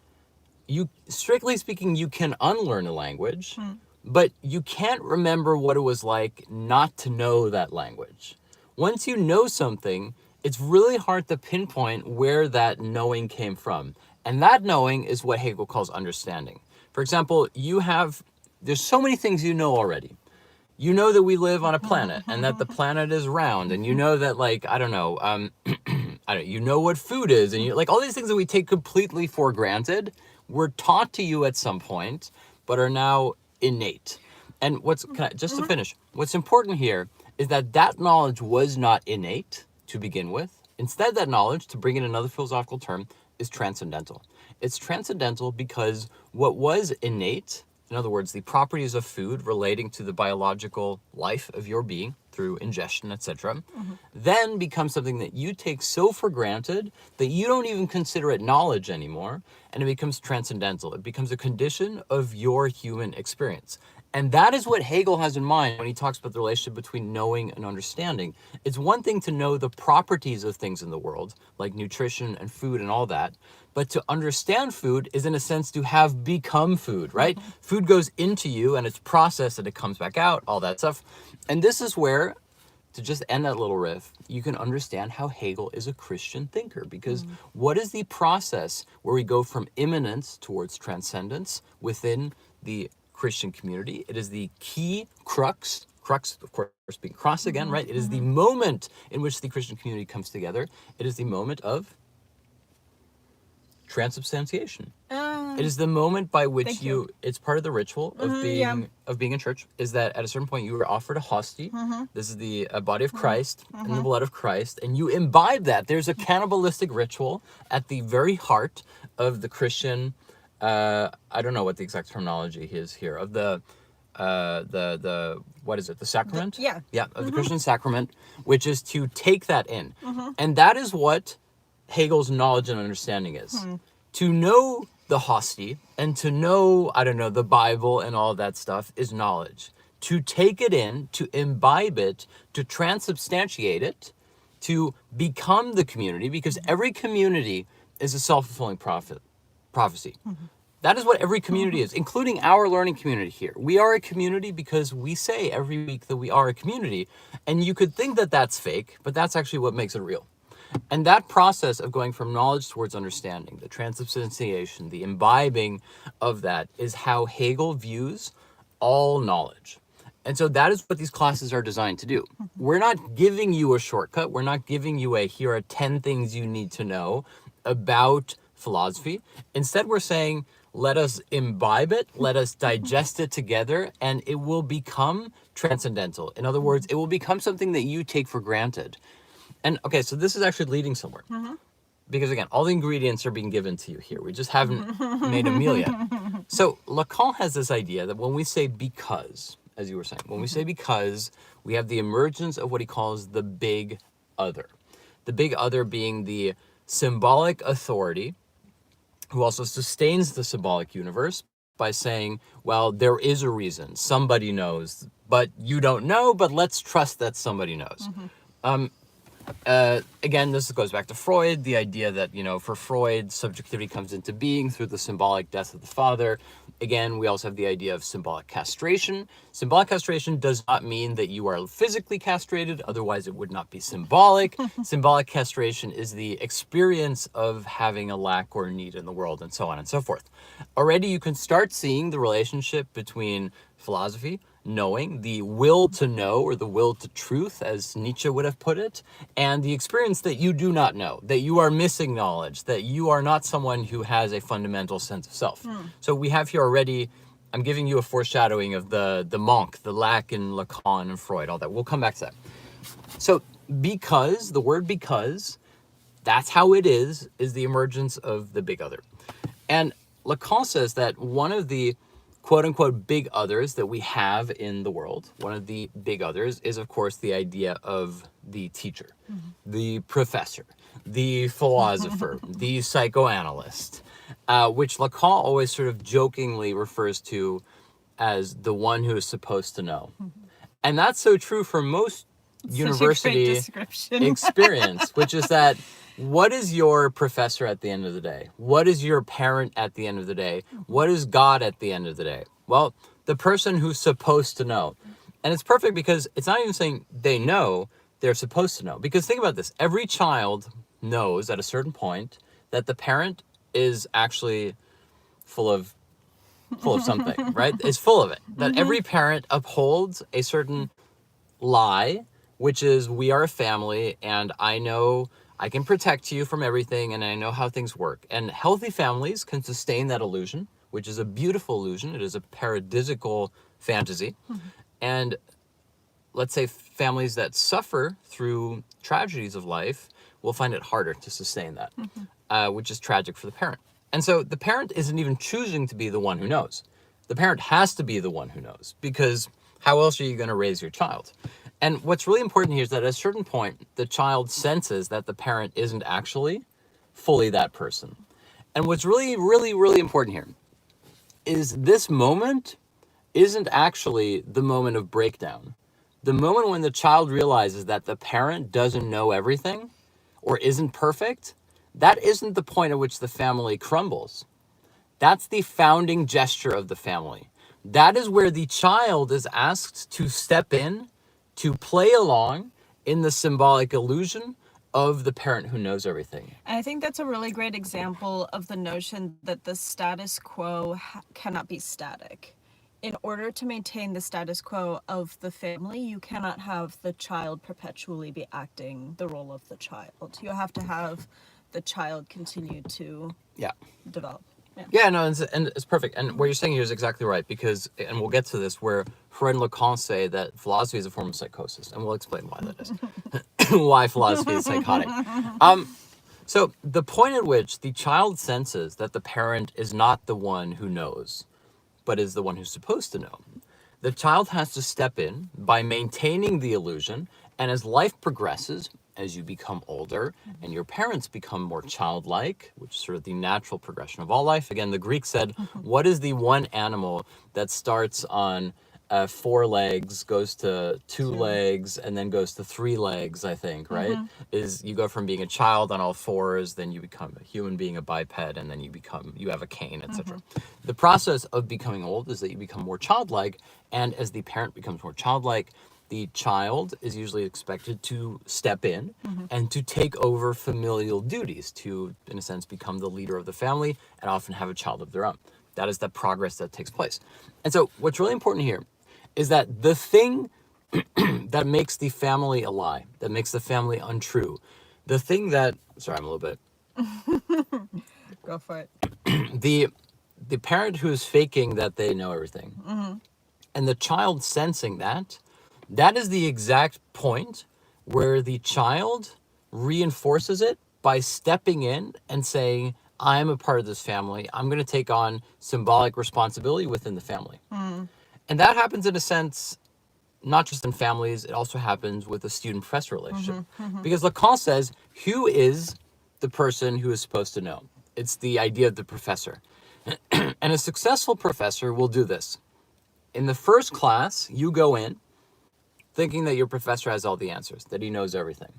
You, strictly speaking, you can unlearn a language, but you can't remember what it was like not to know that language. Once you know something, it's really hard to pinpoint where that knowing came from. And that knowing is what Hegel calls understanding. For example, there's so many things you know already. You know that we live on a planet and that the planet is round, and you know that, like, you know what food is, and you like all these things that we take completely for granted were taught to you at some point, but are now innate. And just to finish, what's important here is that knowledge was not innate to begin with. Instead, that knowledge, to bring in another philosophical term, is transcendental. It's transcendental because what was innate, in other words, the properties of food relating to the biological life of your being through ingestion, etc., then becomes something that you take so for granted that you don't even consider it knowledge anymore, and it becomes transcendental. It becomes a condition of your human experience. And that is what Hegel has in mind when he talks about the relationship between knowing and understanding. It's one thing to know the properties of things in the world, like nutrition and food and all that, but to understand food is, in a sense, to have become food, right? Food goes into you and it's processed and it comes back out, all that stuff. And this is where, to just end that little riff, you can understand how Hegel is a Christian thinker, because what is the process where we go from immanence towards transcendence within the Christian community? It is the key crux of course being cross again, right? It is the moment in which the Christian community comes together. It is the moment of transubstantiation. It is the moment by which it's part of the ritual of being in church, is that at a certain point you were offered a hostie. This is the body of Christ and the blood of Christ, and you imbibe that. There's a cannibalistic ritual at the very heart of the Christian, I don't know what the exact terminology is here, of the what is it, the sacrament? Of the Christian sacrament, which is to take that in. And that is what Hegel's knowledge and understanding is. To know the hostie and to know, I don't know, the Bible and all that stuff is knowledge. To take it in, to imbibe it, to transubstantiate it, to become the community, because every community is a self-fulfilling prophecy. That is what every community is, including our learning community here. We are a community because we say every week that we are a community. And you could think that that's fake, but that's actually what makes it real. And that process of going from knowledge towards understanding, the transubstantiation, the imbibing of that, is how Hegel views all knowledge. And so that is what these classes are designed to do. We're not giving you a shortcut. We're not giving you here are 10 things you need to know about philosophy. Instead, we're saying, let us imbibe it, let us digest it together, and it will become transcendental. In other words, it will become something that you take for granted. And okay, so this is actually leading somewhere. Because again, all the ingredients are being given to you here. We just haven't made a meal yet. So Lacan has this idea that when we say because, as you were saying, when we say because, we have the emergence of what he calls the big other. The big other being the symbolic authority, who also sustains the symbolic universe by saying, well, there is a reason. Somebody knows, but you don't know, but let's trust that somebody knows. Again, this goes back to Freud, the idea that, for Freud, subjectivity comes into being through the symbolic death of the father. Again, we also have the idea of symbolic castration. Symbolic castration does not mean that you are physically castrated, otherwise it would not be symbolic. Symbolic castration is the experience of having a lack or need in the world, and so on and so forth. Already you can start seeing the relationship between philosophy, knowing, the will to know, or the will to truth, as Nietzsche would have put it, and the experience that you do not know, that you are missing knowledge, that you are not someone who has a fundamental sense of self. So we have here already, I'm giving you a foreshadowing of the monk, the lack in Lacan and Freud, all that. We'll come back to that. So because, the word because, that's how it is the emergence of the big other. And Lacan says that one of the quote-unquote big others that we have in the world, one of the big others is, of course, the idea of the teacher, the professor, the philosopher, the psychoanalyst, which Lacan always sort of jokingly refers to as the one who is supposed to know. And that's so true for most university experience, which is that what is your professor at the end of the day? What is your parent at the end of the day? What is God at the end of the day? Well, the person who's supposed to know. And it's perfect because it's not even saying they know, they're supposed to know. Because think about this. Every child knows at a certain point that the parent is actually full of something, right? It's full of it. That every parent upholds a certain lie, which is, we are a family and I know I can protect you from everything and I know how things work. And healthy families can sustain that illusion, which is a beautiful illusion. It is a paradisical fantasy. And let's say families that suffer through tragedies of life will find it harder to sustain that, which is tragic for the parent. And so the parent isn't even choosing to be the one who knows. The parent has to be the one who knows, because how else are you going to raise your child? And what's really important here is that at a certain point, the child senses that the parent isn't actually fully that person. And what's really, really, really important here is this moment isn't actually the moment of breakdown. The moment when the child realizes that the parent doesn't know everything or isn't perfect, that isn't the point at which the family crumbles. That's the founding gesture of the family. That is where the child is asked to step in, to play along in the symbolic illusion of the parent who knows everything. And I think that's a really great example of the notion that the status quo cannot be static. In order to maintain the status quo of the family, you cannot have the child perpetually be acting the role of the child. You have to have the child continue to Yeah. develop. Yeah, no, and it's perfect. And what you're saying here is exactly right, because, and we'll get to this, where Freud and Lacan say that philosophy is a form of psychosis, and we'll explain why that is, why philosophy is psychotic. So the point at which the child senses that the parent is not the one who knows, but is the one who's supposed to know, the child has to step in by maintaining the illusion, and as life progresses, as you become older and your parents become more childlike, which is sort of the natural progression of all life. Again, the Greeks said, what is the one animal that starts on 4 legs, goes to 2 legs, and then goes to 3 legs, I think, right? Is you go from being a child on all 4s, then you become a human being, a biped, and then you have a cane, etc. The process of becoming old is that you become more childlike, and as the parent becomes more childlike, the child is usually expected to step in and to take over familial duties, to, in a sense, become the leader of the family and often have a child of their own. That is the progress that takes place. And so what's really important here is that the thing that makes the family a lie, that makes the family untrue, the thing that, sorry, I'm a little bit. Go for it. The parent who is faking that they know everything and the child sensing that, that is the exact point where the child reinforces it by stepping in and saying, I'm a part of this family. I'm going to take on symbolic responsibility within the family. And that happens in a sense, not just in families, it also happens with a student-professor relationship. Because Lacan says, who is the person who is supposed to know? It's the idea of the professor. And a successful professor will do this. In the first class, you go in thinking that your professor has all the answers, that he knows everything.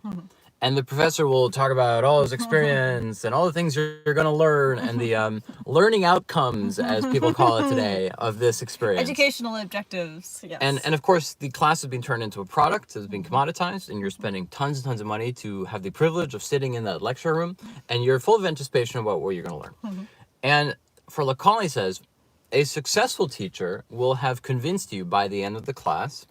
And the professor will talk about all his experience and all the things you're going to learn and the learning outcomes, as people call it today, of this experience. Educational objectives, yes. And of course, the class has been turned into a product, has been commoditized, and you're spending tons and tons of money to have the privilege of sitting in that lecture room, and you're full of anticipation about what you're going to learn. And for Lacan, he says, a successful teacher will have convinced you by the end of the class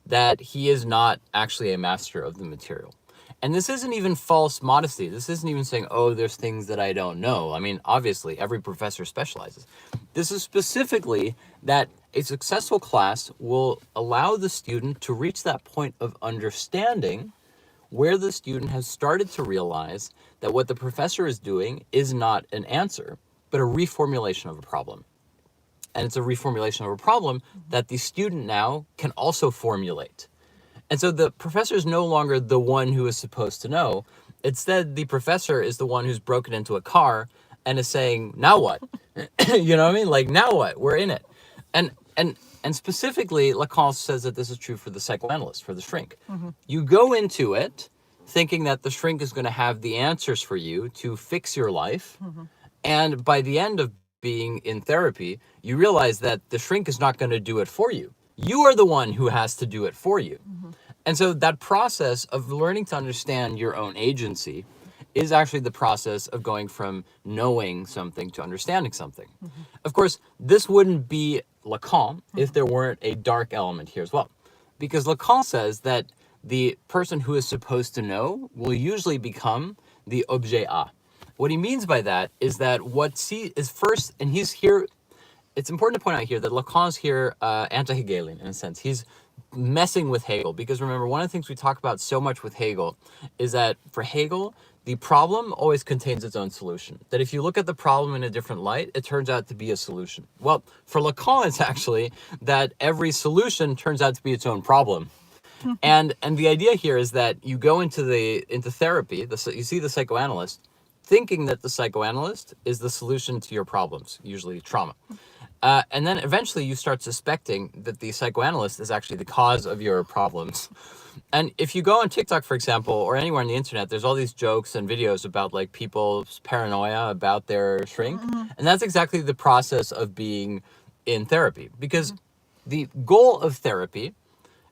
that he is not actually a master of the material. And this isn't even false modesty. This isn't even saying, oh, there's things that I don't know. I mean, obviously, every professor specializes. This is specifically that a successful class will allow the student to reach that point of understanding where the student has started to realize that what the professor is doing is not an answer, but a reformulation of a problem. And it's a reformulation of a problem that the student now can also formulate. And so the professor is no longer the one who is supposed to know. Instead, the professor is the one who's broken into a car and is saying, now what? You know what I mean? Like, now what? We're in it. And specifically, Lacan says that this is true for the psychoanalyst, for the shrink. You go into it thinking that the shrink is going to have the answers for you to fix your life. And by the end of being in therapy, you realize that the shrink is not going to do it for you. You are the one who has to do it for you. And so that process of learning to understand your own agency is actually the process of going from knowing something to understanding something. Of course, this wouldn't be Lacan if there weren't a dark element here as well. Because Lacan says that the person who is supposed to know will usually become the objet A. What he means by that is that what C is first, and he's here, it's important to point out here that Lacan's here anti-Hegelian in a sense. He's messing with Hegel, because remember, one of the things we talk about so much with Hegel is that for Hegel, the problem always contains its own solution. That if you look at the problem in a different light, it turns out to be a solution. Well, for Lacan, it's actually that every solution turns out to be its own problem. And the idea here is that you go into therapy, you see the psychoanalyst, thinking that the psychoanalyst is the solution to your problems, usually trauma. And then eventually you start suspecting that the psychoanalyst is actually the cause of your problems. And if you go on TikTok, for example, or anywhere on the internet, there's all these jokes and videos about like people's paranoia about their shrink. And that's exactly the process of being in therapy. Because the goal of therapy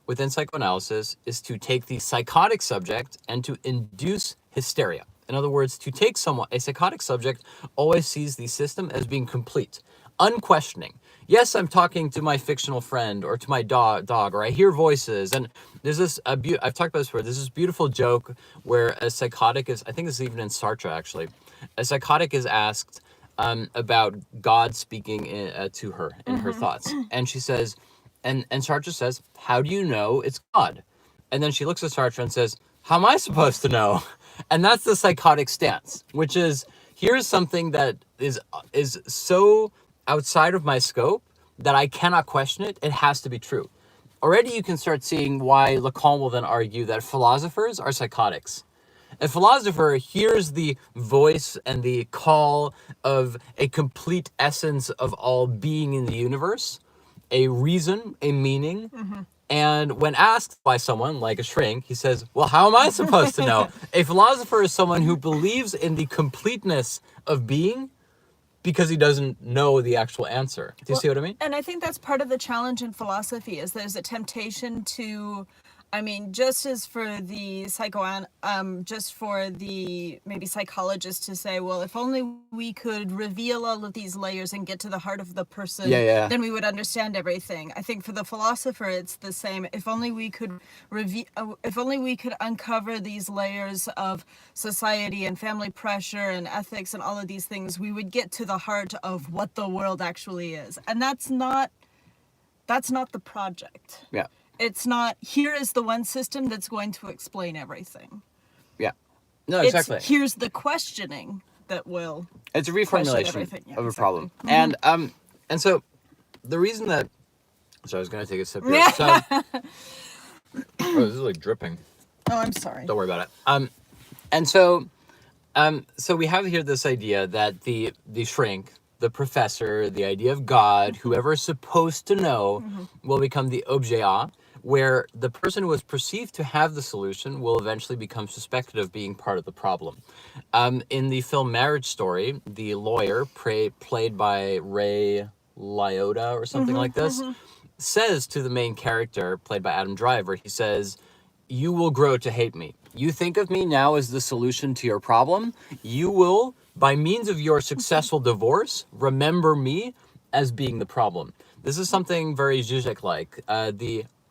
within psychoanalysis is to take the psychotic subject and to induce hysteria. In other words, to take someone, a psychotic subject always sees the system as being complete, unquestioning. Yes, I'm talking to my fictional friend or to my dog, or I hear voices. And there's this, I've talked about this before, there's this beautiful joke where a psychotic is, I think this is even in Sartre actually, a psychotic is asked about God speaking to her in her thoughts. And she says, and Sartre says, how do you know it's God? And then she looks at Sartre and says, how am I supposed to know? And that's the psychotic stance, which is, here's something that is so outside of my scope that I cannot question it. It has to be true. Already you can start seeing why Lacan will then argue that philosophers are psychotics. A philosopher hears the voice and the call of a complete essence of all being in the universe, a reason, a meaning. And when asked by someone like a shrink, he says, well, how am I supposed to know? A philosopher is someone who believes in the completeness of being because he doesn't know the actual answer. Do you see what I mean? And I think that's part of the challenge in philosophy is there's a temptation to, I mean, just as for the just for the maybe psychologist to say, well, if only we could reveal all of these layers and get to the heart of the person, then we would understand everything. I think for the philosopher, it's the same. If only we could if only we could uncover these layers of society and family pressure and ethics and all of these things, we would get to the heart of what the world actually is. And that's not the project. Yeah. It's not, here is the one system that's going to explain everything. Yeah. No, exactly. It's, here's the questioning that will. It's a reformulation of a problem. And so the reason that, so I was going to take a sip here. So, oh, this is like dripping. Oh, I'm sorry. Don't worry about it. And so we have here this idea that the shrink, the professor, the idea of God, whoever is supposed to know, will become the objet A, where the person who is perceived to have the solution will eventually become suspected of being part of the problem. In the film Marriage Story, the lawyer, played by Ray Liotta or something like this, says to the main character, played by Adam Driver, he says, you will grow to hate me. You think of me now as the solution to your problem. You will, by means of your successful divorce, remember me as being the problem. This is something very Zizek-like.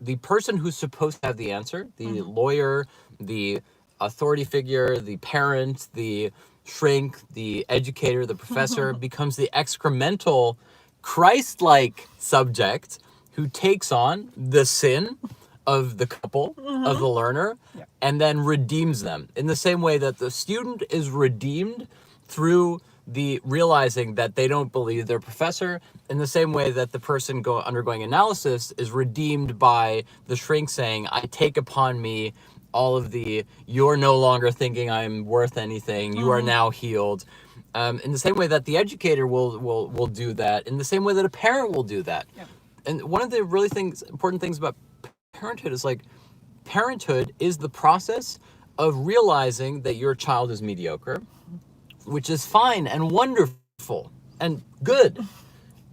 The person who's supposed to have the answer, the lawyer, the authority figure, the parent, the shrink, the educator, the professor, becomes the excremental, Christ-like subject who takes on the sin of the couple, of the learner, and then redeems them. In the same way that the student is redeemed through the realizing that they don't believe their professor, in the same way that the person undergoing analysis is redeemed by the shrink saying, I take upon me all of the, you're no longer thinking I'm worth anything, you are now healed. In the same way that the educator will do that, in the same way that a parent will do that. And one of the really important things about parenthood is like, parenthood is the process of realizing that your child is mediocre, which is fine and wonderful and good.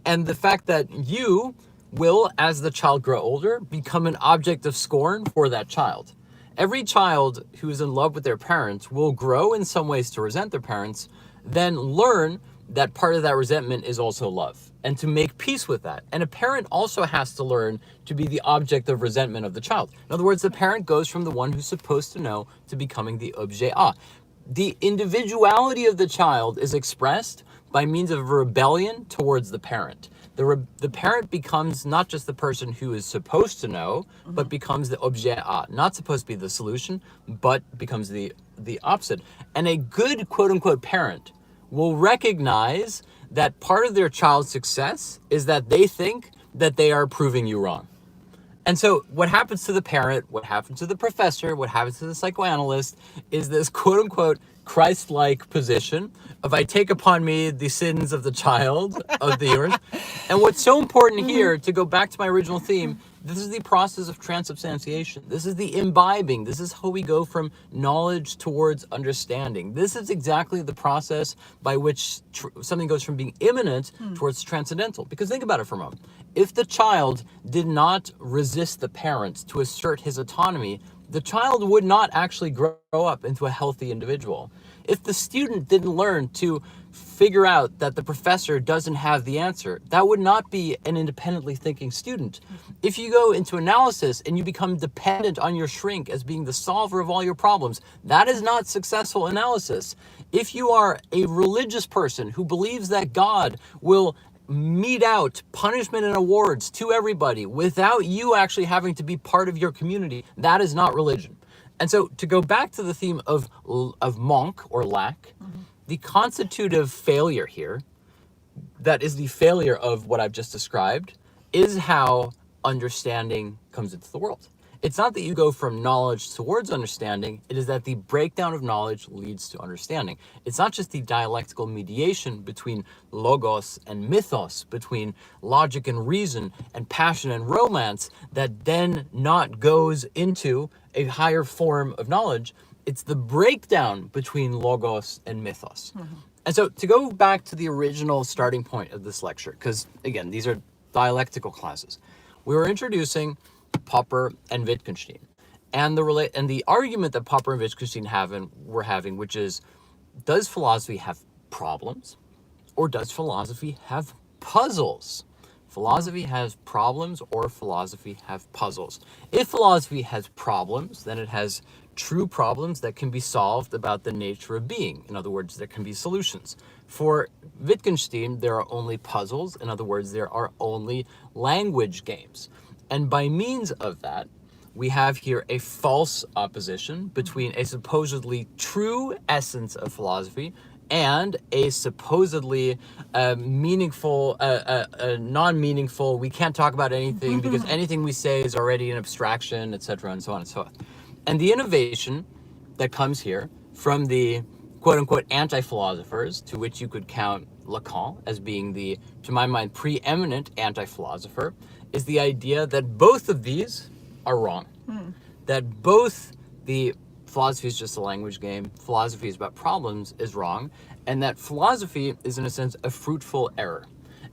And the fact that you will, as the child grow older, become an object of scorn for that child. Every child who is in love with their parents will grow in some ways to resent their parents, then learn that part of that resentment is also love, and to make peace with that. And a parent also has to learn to be the object of resentment of the child. In other words, the parent goes from the one who's supposed to know to becoming the objet A. The individuality of the child is expressed by means of rebellion towards the parent. The parent becomes not just the person who is supposed to know, but becomes the objet A. Not supposed to be the solution, but becomes the opposite. And a good quote-unquote parent will recognize that part of their child's success is that they think that they are proving you wrong. And so what happens to the parent, what happens to the professor, what happens to the psychoanalyst is this quote unquote Christ-like position of I take upon me the sins of the child of the universe. And what's so important here, to go back to my original theme, this is the process of transubstantiation. This is the imbibing. This is how we go from knowledge towards understanding. This is exactly the process by which something goes from being immanent towards transcendental. Because think about it for a moment. If the child did not resist the parents to assert his autonomy, the child would not actually grow up into a healthy individual. If the student didn't learn to figure out that the professor doesn't have the answer, that would not be an independently thinking student. If you go into analysis and you become dependent on your shrink as being the solver of all your problems, that is not successful analysis. If you are a religious person who believes that God will mete out punishment and awards to everybody without you actually having to be part of your community, that is not religion. And so to go back to the theme of manque or lack, the constitutive failure here, that is the failure of what I've just described, is how understanding comes into the world. It's not that you go from knowledge towards understanding, it is that the breakdown of knowledge leads to understanding. It's not just the dialectical mediation between logos and mythos, between logic and reason and passion and romance, that then not goes into a higher form of knowledge. It's the breakdown between logos and mythos. And so to go back to the original starting point of this lecture, because again, these are dialectical classes, we were introducing Popper and Wittgenstein, and the argument that Popper and Wittgenstein were having, which is, does philosophy have problems, or does philosophy have puzzles? Philosophy has problems, or philosophy have puzzles. If philosophy has problems, then it has true problems that can be solved about the nature of being. In other words, there can be solutions. For Wittgenstein, there are only puzzles. In other words, there are only language games. And by means of that, we have here a false opposition between a supposedly true essence of philosophy and a supposedly meaningful, non-meaningful, we can't talk about anything because anything we say is already an abstraction, etc., and so on and so on. And the innovation that comes here from the quote-unquote anti-philosophers, to which you could count Lacan as being the, to my mind, preeminent anti-philosopher, is the idea that both of these are wrong. That both the philosophy is just a language game, philosophy is about problems, is wrong, and that philosophy is, in a sense, a fruitful error.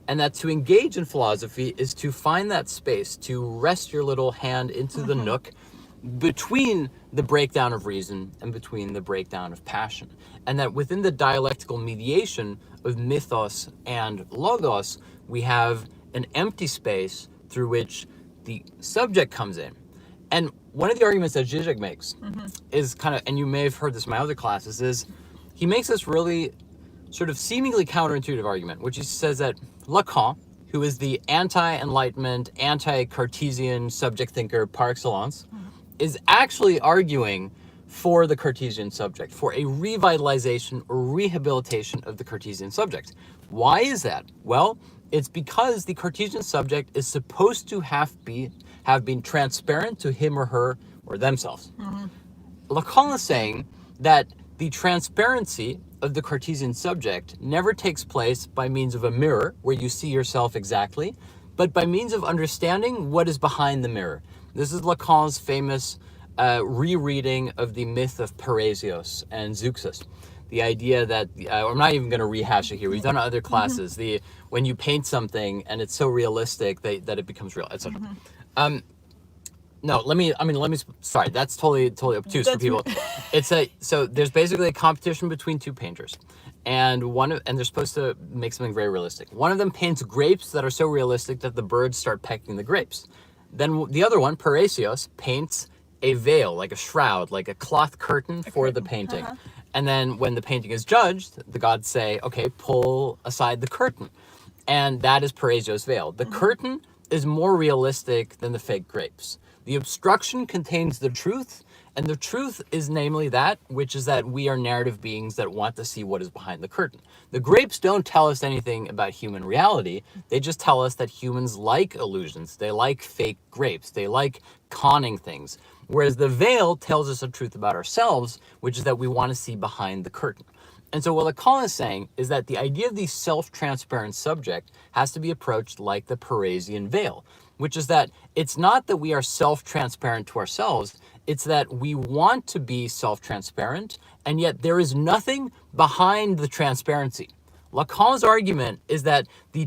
And that to engage in philosophy is to find that space, to rest your little hand into the nook between the breakdown of reason and between the breakdown of passion. And that within the dialectical mediation of mythos and logos, we have an empty space through which the subject comes in. And one of the arguments that Zizek makes is kind of, and you may have heard this in my other classes, is he makes this really sort of seemingly counterintuitive argument, which he says that Lacan, who is the anti-enlightenment, anti-Cartesian subject thinker par excellence, is actually arguing for the Cartesian subject, for a revitalization or rehabilitation of the Cartesian subject. Why is that? Well, it's because the Cartesian subject is supposed to have been transparent to him or her or themselves. Lacan is saying that the transparency of the Cartesian subject never takes place by means of a mirror where you see yourself exactly, but by means of understanding what is behind the mirror. This is Lacan's famous rereading of the myth of Parrhasius and Zeuxis. The idea that, I'm not even going to rehash it here, we've done it in other classes, when you paint something and it's so realistic that it becomes real, etc. No, sorry, that's totally obtuse for people. So there's basically a competition between two painters. And they're supposed to make something very realistic. One of them paints grapes that are so realistic that the birds start pecking the grapes. Then the other one, Parrhasius, paints a veil, like a shroud, like a cloth curtain for the painting. And then when the painting is judged, the gods say, okay, pull aside the curtain. And that is Parrhasius' veil. The curtain is more realistic than the fake grapes. The obstruction contains the truth, And the truth is namely that, which is that we are narrative beings that want to see what is behind the curtain. The grapes don't tell us anything about human reality. They just tell us that humans like illusions. They like fake grapes. They like conning things. Whereas the veil tells us the truth about ourselves, which is that we want to see behind the curtain. And so what Lacan is saying is that the idea of the self-transparent subject has to be approached like the Parisian veil, which is that it's not that we are self-transparent to ourselves, it's that we want to be self-transparent, and yet there is nothing behind the transparency. Lacan's argument is that the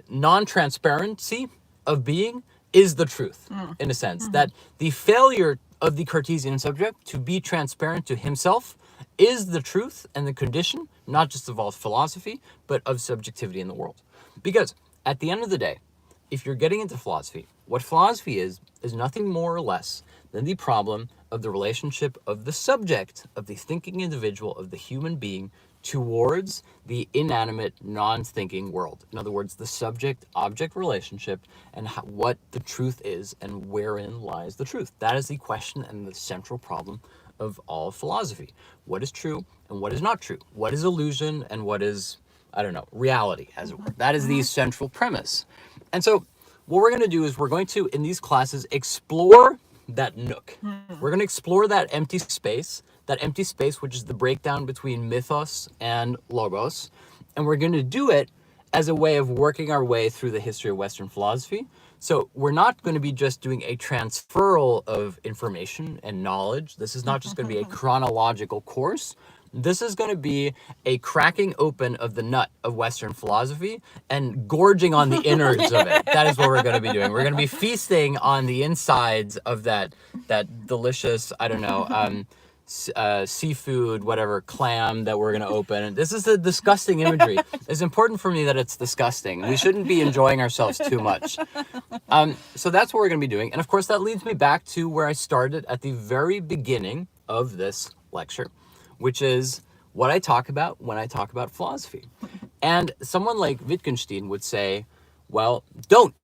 non-transparency of being is the truth, in a sense, that the failure of the Cartesian subject to be transparent to himself is the truth and the condition, not just of all philosophy, but of subjectivity in the world. Because at the end of the day, if you're getting into philosophy, what philosophy is nothing more or less than the problem of the relationship of the subject, of the thinking individual, of the human being, towards the inanimate, non-thinking world. In other words, the subject-object relationship and what the truth is and wherein lies the truth. That is the question and the central problem of all philosophy. What is true and what is not true? What is illusion and what is, I don't know, reality, as it were? That is the central premise. And so what we're going to do is we're going to, in these classes, explore that nook. We're going to explore that empty space which is the breakdown between mythos and logos. And we're going to do it as a way of working our way through the history of Western philosophy. So we're not going to be just doing a transferal of information and knowledge. This is not just going to be a chronological course. This is going to be a cracking open of the nut of Western philosophy and gorging on the innards of it. That is what we're going to be doing. We're going to be feasting on the insides of that delicious, I don't know, seafood, whatever, clam that we're going to open. This is a disgusting imagery. It's important for me that it's disgusting. We shouldn't be enjoying ourselves too much. So that's what we're going to be doing. And of course, that leads me back to where I started at the very beginning of this lecture, which is what I talk about when I talk about philosophy. And someone like Wittgenstein would say, well, don't.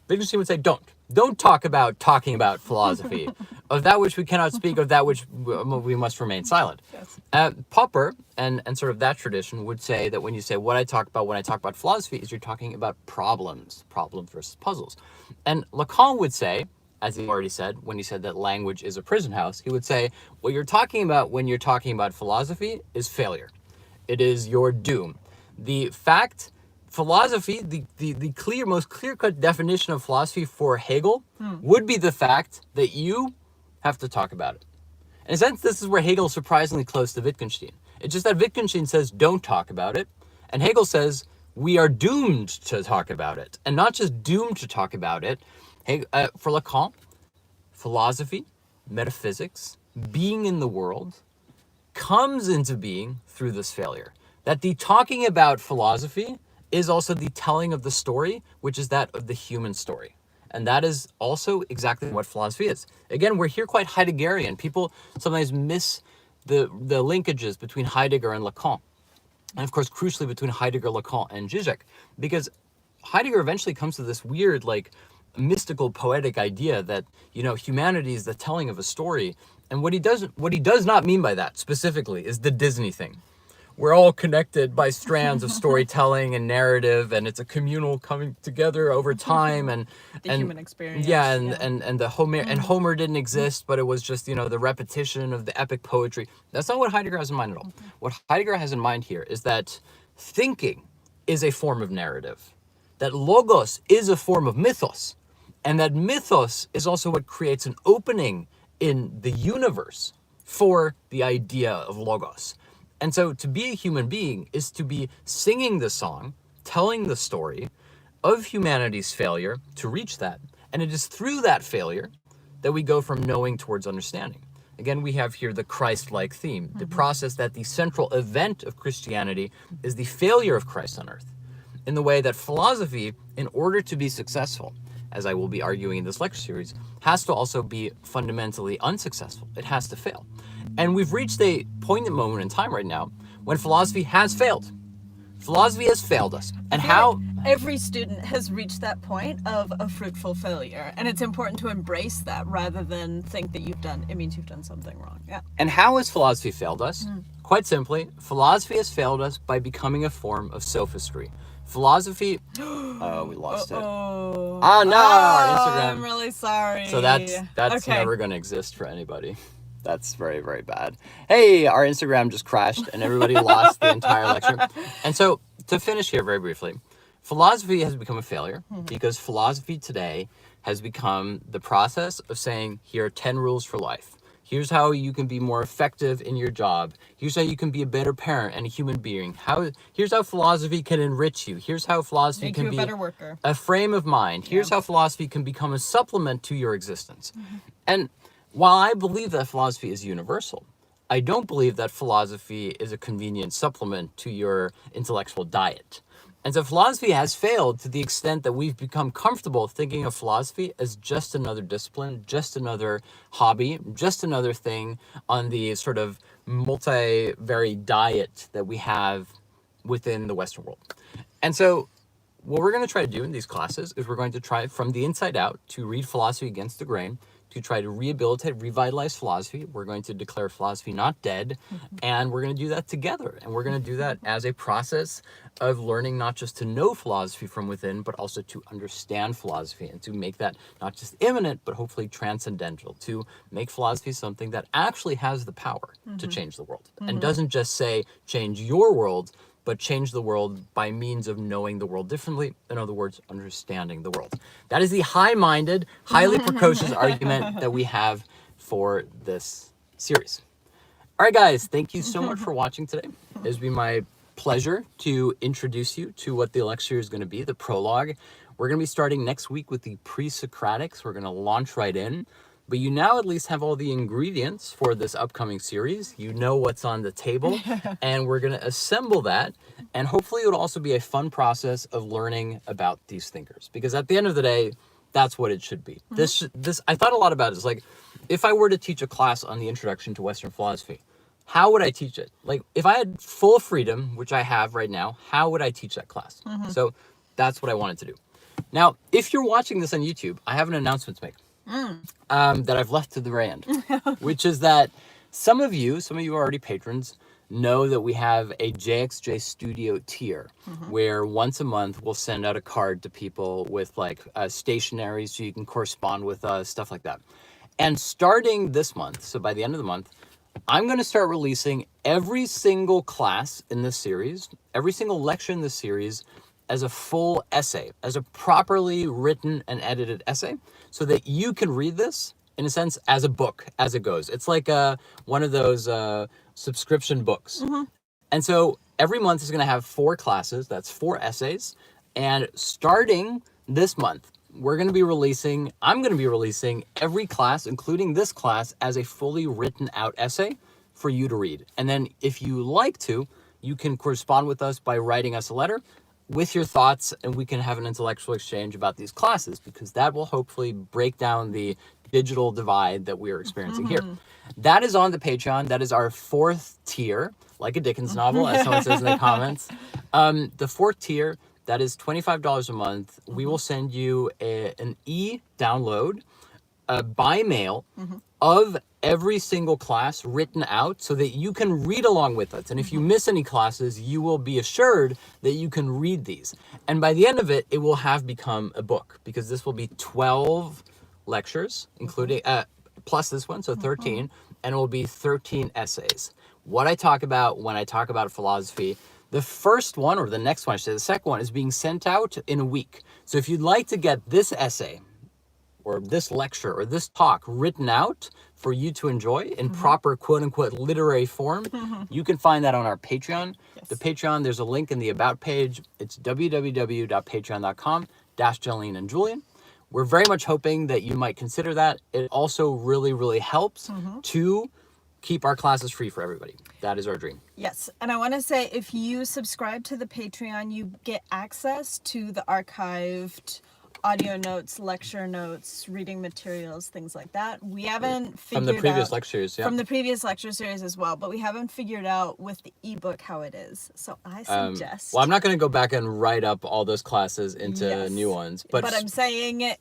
Wittgenstein would say, don't talk about talking about philosophy. Of that which we cannot speak, of that which we must remain silent. Yes. Popper and sort of that tradition would say that when you say what I talk about when I talk about philosophy is you're talking about problems versus puzzles. And Lacan would say, as he already said, when he said that language is a prison house, he would say, what you're talking about when you're talking about philosophy is failure. It is your doom. The fact, philosophy, the most clear-cut definition of philosophy for Hegel would be the fact that you have to talk about it. In a sense, this is where Hegel is surprisingly close to Wittgenstein. It's just that Wittgenstein says, don't talk about it. And Hegel says, we are doomed to talk about it. And not just doomed to talk about it. For Lacan, philosophy, metaphysics, being in the world, comes into being through this failure. That the talking about philosophy is also the telling of the story, which is that of the human story. And that is also exactly what philosophy is. Again, we're here quite Heideggerian. People sometimes miss the linkages between Heidegger and Lacan. And of course, crucially between Heidegger, Lacan, and Zizek. Because Heidegger eventually comes to this weird, mystical, poetic idea that, humanity is the telling of a story. And what he does not mean by that specifically is the Disney thing. We're all connected by strands of storytelling and narrative, and it's a communal coming together over time, and the human experience. Yeah, and the Homer didn't exist, but it was just the repetition of the epic poetry. That's not what Heidegger has in mind at all. What Heidegger has in mind here is that thinking is a form of narrative, that logos is a form of mythos, and that mythos is also what creates an opening in the universe for the idea of logos. And so to be a human being is to be singing the song, telling the story of humanity's failure to reach that. And it is through that failure that we go from knowing towards understanding. Again, we have here the Christ-like theme, the process that the central event of Christianity is the failure of Christ on earth. In the way that philosophy, in order to be successful, as I will be arguing in this lecture series, has to also be fundamentally unsuccessful. It has to fail. And we've reached a poignant moment in time right now when philosophy has failed. Philosophy has failed us. And how? every student has reached that point of a fruitful failure, and it's important to embrace that rather than think that it means you've done something wrong. Yeah. And how has philosophy failed us? Quite simply, philosophy has failed us by becoming a form of sophistry. Philosophy, oh, we lost it. Oh. Oh no, our Instagram. I'm really sorry. So that's okay. never going to exist for anybody. That's very, very bad. Hey, our Instagram just crashed and everybody lost the entire lecture. And so to finish here very briefly, philosophy has become a failure because philosophy today has become the process of saying, here are 10 rules for life. Here's how you can be more effective in your job. Here's how you can be a better parent and a human being. Here's how philosophy can enrich you. Here's how philosophy can be a better worker. A frame of mind. Here's how philosophy can become a supplement to your existence. And while I believe that philosophy is universal, I don't believe that philosophy is a convenient supplement to your intellectual diet. And so philosophy has failed to the extent that we've become comfortable thinking of philosophy as just another discipline, just another hobby, just another thing on the sort of multivariate diet that we have within the Western world. And so what we're going to try to do in these classes is we're going to try from the inside out to read philosophy against the grain, to try to rehabilitate, revitalize philosophy. We're going to declare philosophy not dead, and we're going to do that together. And we're going to do that as a process of learning not just to know philosophy from within, but also to understand philosophy and to make that not just immanent, but hopefully transcendental, to make philosophy something that actually has the power to change the world and doesn't just say change your world, but change the world by means of knowing the world differently. In other words, understanding the world. That is the high-minded, highly precocious argument that we have for this series. All right, guys, thank you so much for watching today. It's been my pleasure to introduce you to what the lecture is going to be, the prologue. We're going to be starting next week with the pre-Socratics. We're going to launch right in. But you now at least have all the ingredients for this upcoming series. You know what's on the table, and we're going to assemble that. And hopefully it'll also be a fun process of learning about these thinkers. Because at the end of the day, that's what it should be. This I thought a lot about it. It's like, if I were to teach a class on the introduction to Western philosophy, how would I teach it? Like, if I had full freedom, which I have right now, how would I teach that class? So that's what I wanted to do. Now, if you're watching this on YouTube, I have an announcement to make. That I've left to the very end, which is that some of you are already patrons, know that we have a JXJ Studio tier where once a month we'll send out a card to people with like stationery so you can correspond with us, stuff like that. And starting this month, so by the end of the month, I'm going to start releasing every single class in this series, every single lecture in this series as a full essay, as a properly written and edited essay, so that you can read this, in a sense, as a book, as it goes. It's like one of those subscription books. And so every month is going to have 4 classes, that's 4 essays, and starting this month, I'm going to be releasing every class, including this class, as a fully written out essay for you to read. And then if you like to, you can correspond with us by writing us a letter with your thoughts, and we can have an intellectual exchange about these classes, because that will hopefully break down the digital divide that we are experiencing here. That is on the Patreon. That is our 4th tier, like a Dickens novel, as someone says in the comments. The 4th tier, that is $25 a month. We will send you an e-download by mail of every single class written out so that you can read along with us. And if you miss any classes, you will be assured that you can read these. And by the end of it, it will have become a book, because this will be 12 lectures, including plus this one, so 13, and it will be 13 essays. What I talk about when I talk about philosophy, the first one, or the next one, I should say, the second one, is being sent out in a week. So if you'd like to get this essay, or this lecture, or this talk written out for you to enjoy in proper quote-unquote literary form, you can find that on our Patreon. The Patreon, there's a link in the About page. It's www.patreon.com/Jolene and Julian. We're very much hoping that you might consider that. It also really, really helps to keep our classes free for everybody. That is our dream. Yes, and I want to say, if you subscribe to the Patreon, you get access to the archived audio notes, lecture notes, reading materials, things like that. We haven't figured From the previous out, lectures, yeah. from the previous lecture series as well, but we haven't figured out with the ebook how it is. So I suggest. Well, I'm not going to go back and write up all those classes into Yes. new ones, but I'm saying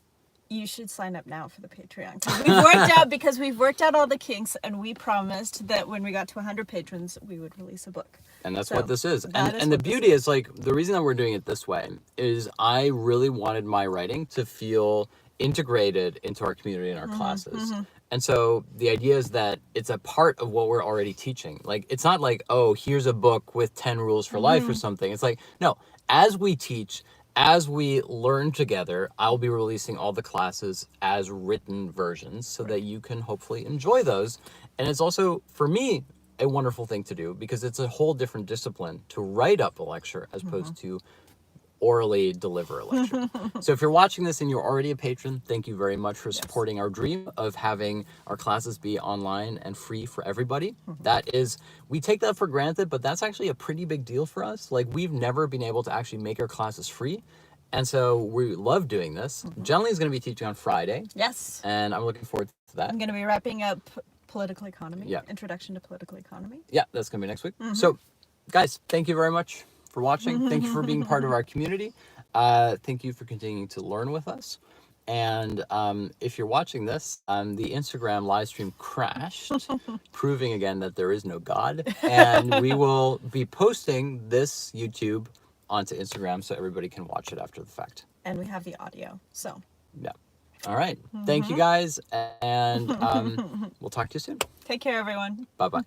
you should sign up now for the Patreon. Because we've worked out all the kinks, and we promised that when we got to 100 patrons, we would release a book. and that's So, what this is. that is And the what this beauty is, like, the reason that we're doing it this way is I really wanted my writing to feel integrated into our community and our classes. And so the idea is that it's a part of what we're already teaching. Like, it's not like, oh, here's a book with 10 rules for life or something. It's like, no, as we teach, as we learn together, I'll be releasing all the classes as written versions so that you can hopefully enjoy those. And it's also, for me, a wonderful thing to do because it's a whole different discipline to write up a lecture as opposed to orally deliver a lecture. So if you're watching this and you're already a patron, thank you very much for supporting our dream of having our classes be online and free for everybody. That is, we take that for granted, but that's actually a pretty big deal for us. Like, we've never been able to actually make our classes free. And so we love doing this. Jenny is going to be teaching on Friday. Yes. And I'm looking forward to that. I'm going to be wrapping up political economy. Yeah. Introduction to political economy. Yeah, that's going to be next week. So, guys, thank you very much for watching. Thank you for being part of our community. Thank you for continuing to learn with us. And if you're watching this, the Instagram live stream crashed, proving again that there is no God. And we will be posting this YouTube onto Instagram so everybody can watch it after the fact. And we have the audio. So. Yeah. All right. Thank you, guys. And we'll talk to you soon. Take care, everyone. Bye-bye.